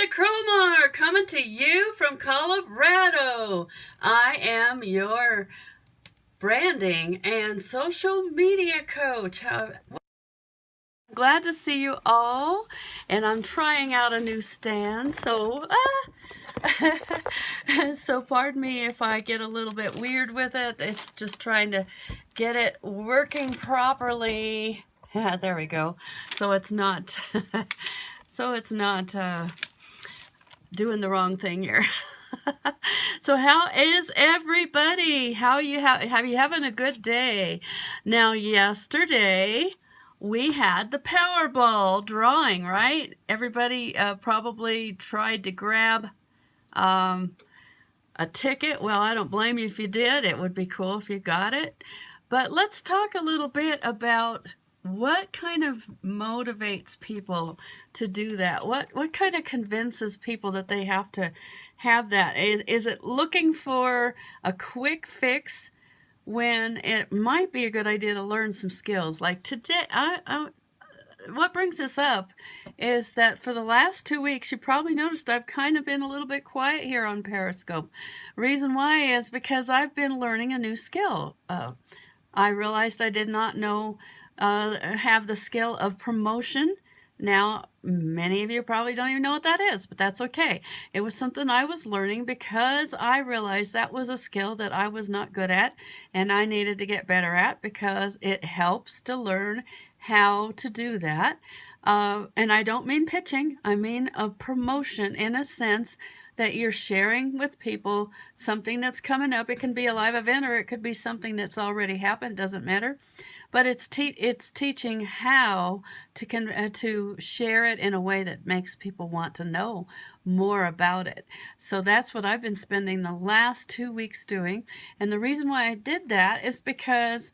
Lynda Cromar coming to you from Colorado. I am your branding and social media coach. Glad to see you all, and I'm trying out a new stand, so so pardon me if I get a little bit weird with it. It's just trying to get it working properly. Yeah, there we go. So it's not doing the wrong thing here. So how is everybody? How you having a good day? Now, yesterday we had the Powerball drawing, right? Everybody probably tried to grab a ticket. Well, I don't blame you if you did. It would be cool if you got it. But let's talk a little bit about what kind of motivates people to do that. What kind of convinces people that they have to have that? Is it looking for a quick fix when it might be a good idea to learn some skills? Like today, what brings this up is that for the last 2 weeks, you probably noticed I've kind of been a little bit quiet here on Periscope. Reason why is because I've been learning a new skill. I realized I did not have the skill of promotion. Now, many of you probably don't even know what that is, but that's okay. It was something I was learning because I realized that was a skill that I was not good at and I needed to get better at, because it helps to learn how to do that. And I don't mean pitching, I mean a promotion, in a sense that you're sharing with people something that's coming up. It can be a live event or it could be something that's already happened, doesn't matter. But it's teaching how to share it in a way that makes people want to know more about it. So that's what I've been spending the last 2 weeks doing. And the reason why I did that is because,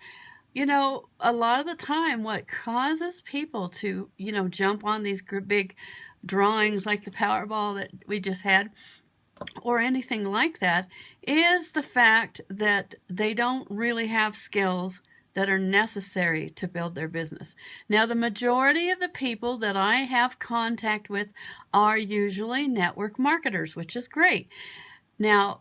a lot of the time what causes people to, jump on these big drawings like the Powerball that we just had, or anything like that, is the fact that they don't really have skills that are necessary to build their business. Now, the majority of the people that I have contact with are usually network marketers, which is great. Now,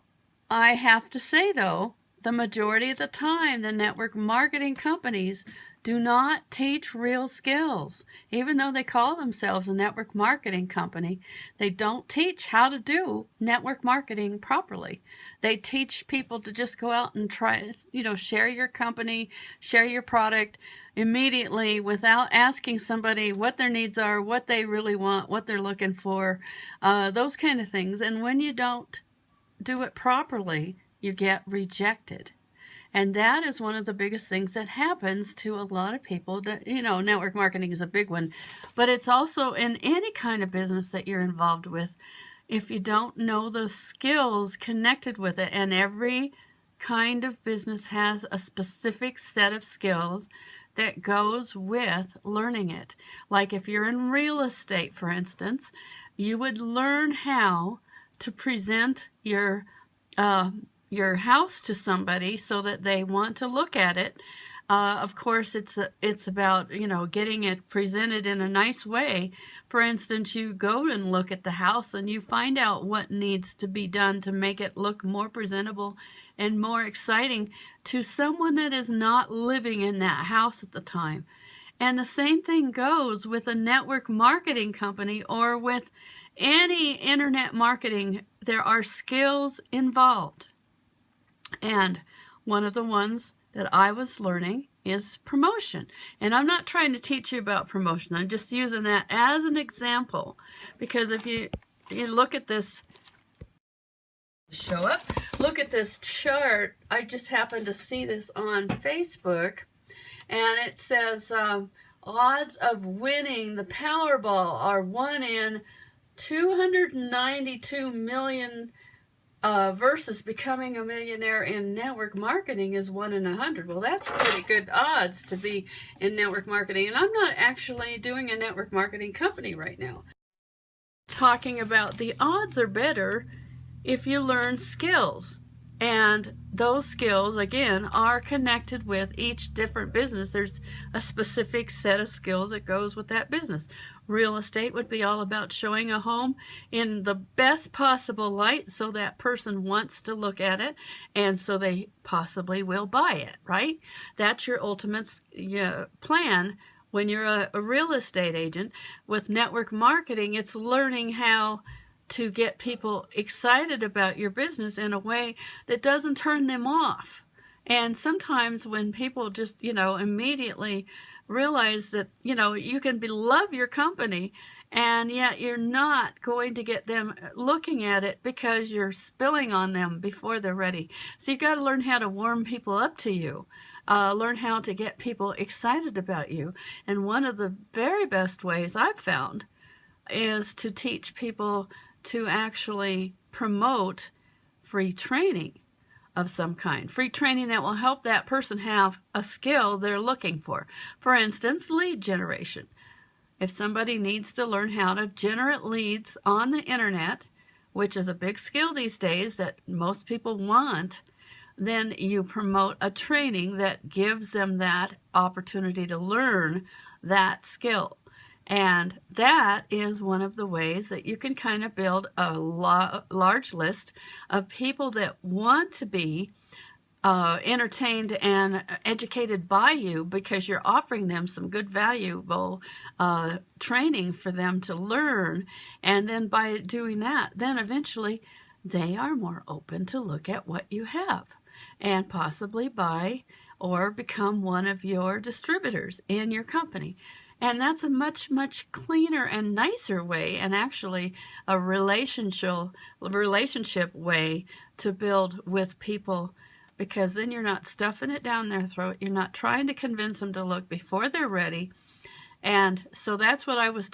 I have to say though, the majority of the time, the network marketing companies do not teach real skills. Even though they call themselves a network marketing company, they don't teach how to do network marketing properly. They teach people to just go out and try, share your company, share your product immediately without asking somebody what their needs are, what they really want, what they're looking for, those kind of things. And when you don't do it properly, you get rejected. And that is one of the biggest things that happens to a lot of people. That, network marketing is a big one, but it's also in any kind of business that you're involved with. If you don't know the skills connected with it, and every kind of business has a specific set of skills that goes with learning it. Like if you're in real estate, for instance, you would learn how to present your house to somebody so that they want to look at it. Of course, it's about, getting it presented in a nice way. For instance, you go and look at the house and you find out what needs to be done to make it look more presentable and more exciting to someone that is not living in that house at the time. And the same thing goes with a network marketing company or with any internet marketing. There are skills involved. And one of the ones that I was learning is promotion. And I'm not trying to teach you about promotion. I'm just using that as an example. Because if you look at this, look at this chart. I just happened to see this on Facebook. And it says odds of winning the Powerball are 1 in 292 million versus becoming a millionaire in network marketing is 1 in 100. Well, that's pretty good odds to be in network marketing. And I'm not actually doing a network marketing company right now. Talking about the odds are better if you learn skills. And those skills, again, are connected with each different business. There's a specific set of skills that goes with that business. Real estate would be all about showing a home in the best possible light so that person wants to look at it and so they possibly will buy it, right? That's your ultimate plan when you're a real estate agent. With network marketing, it's learning how to get people excited about your business in a way that doesn't turn them off. And sometimes when people just, immediately realize that, you can love your company and yet you're not going to get them looking at it because you're spilling on them before they're ready. So you've got to learn how to warm people up to you. Learn how to get people excited about you. And one of the very best ways I've found is to teach people to actually promote free training of some kind. Free training that will help that person have a skill they're looking for. For instance, lead generation. If somebody needs to learn how to generate leads on the internet, which is a big skill these days that most people want, then you promote a training that gives them that opportunity to learn that skill. And that is one of the ways that you can kind of build a large list of people that want to be entertained and educated by you because you're offering them some good, valuable training for them to learn. And then by doing that, then eventually they are more open to look at what you have and possibly buy or become one of your distributors in your company. And that's a much, much cleaner and nicer way, and actually a relationship way to build with people, because then you're not stuffing it down their throat. You're not trying to convince them to look before they're ready. And so that's what I was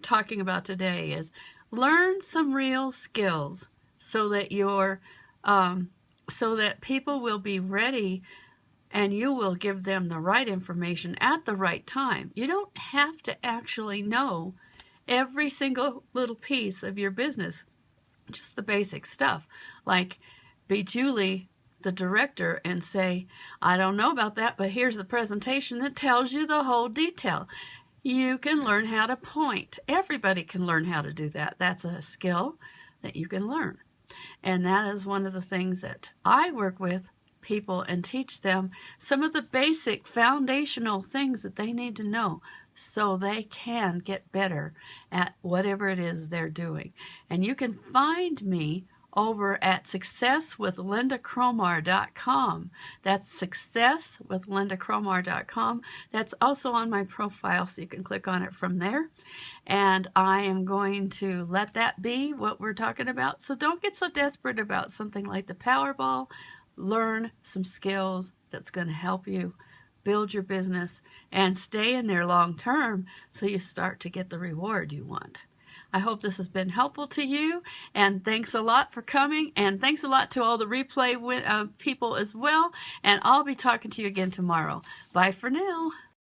talking about today is learn some real skills so that so that people will be ready and you will give them the right information at the right time. You don't have to actually know every single little piece of your business, just the basic stuff. Like be Julie, the director, and say, I don't know about that, but here's the presentation that tells you the whole detail. You can learn how to point. Everybody can learn how to do that. That's a skill that you can learn. And that is one of the things that I work with people and teach them some of the basic foundational things that they need to know so they can get better at whatever it is they're doing. And you can find me over at successwithlindacromar.com. That's successwithlindacromar.com. That's also on my profile, so you can click on it from there. And I am going to let that be what we're talking about. So don't get so desperate about something like the Powerball. Learn some skills that's going to help you build your business and stay in there long term so you start to get the reward you want. I hope this has been helpful to you, and thanks a lot for coming, and thanks a lot to all the replay people as well, and I'll be talking to you again tomorrow. Bye for now.